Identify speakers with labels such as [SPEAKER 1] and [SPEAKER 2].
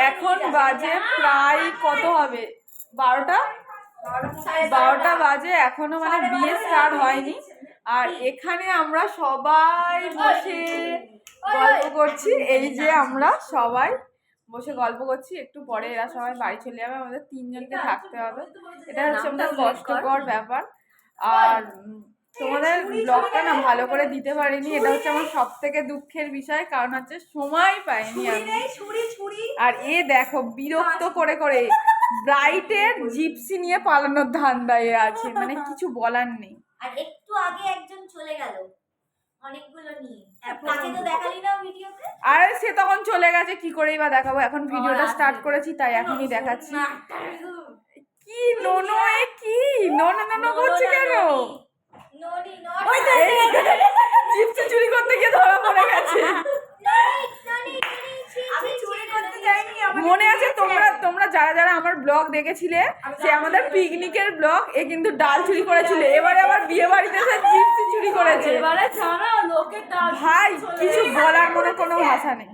[SPEAKER 1] এখন বাজে প্রায় কত হবে 12টা বাজে, এখনো মানে বিয়ে স্টার্ট হয়নি। আর এখানে আমরা সবাই বসে গল্প করছি। এই যে আমরা সবাই বসে গল্প করছি, একটু পরে এরা সবাই বাড়ি চলে যাবে, আমাদের 3 জনকে থাকতে হবে। এটা হচ্ছে আমাদের কষ্টকর ব্যাপার। আর তোমাদের ব্লগটা না ভালো করে দিতে পারিনি, এটা হচ্ছে আমার সব থেকে দুঃখের বিষয়, কারণ হচ্ছে সময় পাইনি আমি। আর এ দেখো বিরক্ত করে করে ব্রাইটের জিপসি নিয়ে পালানোর ধান্দায় আছে, মানে কিছু বলার নেই।
[SPEAKER 2] আর একটু আগে একজন চলে গেল অনেকগুলো নিয়ে, তাকে তো দেখালি না ভিডিওতে।
[SPEAKER 1] আরে সে তখন চলে গেছে, কি করেই বা দেখাবো, এখন ভিডিওটা স্টার্ট করেছি তাই এখনই দেখাচ্ছি। কি নোনো, এ কি নোনো নোনো করছে কেন? জিপসি চুরি করতে গিয়ে ধরা পড়ে গেছে। মনে আছে তোমরা যারা যারা আমার ব্লগ দেখেছিলে, সে আমাদের পিকনিকের ব্লগ, এ কিন্তু ডাল চুরি করেছিল, এবারে আবার বিয়ে বাড়িতে এসে জিপসি চুরি করেছে। ভাই কিছু বলার মনে কোনো ভাষা নেই।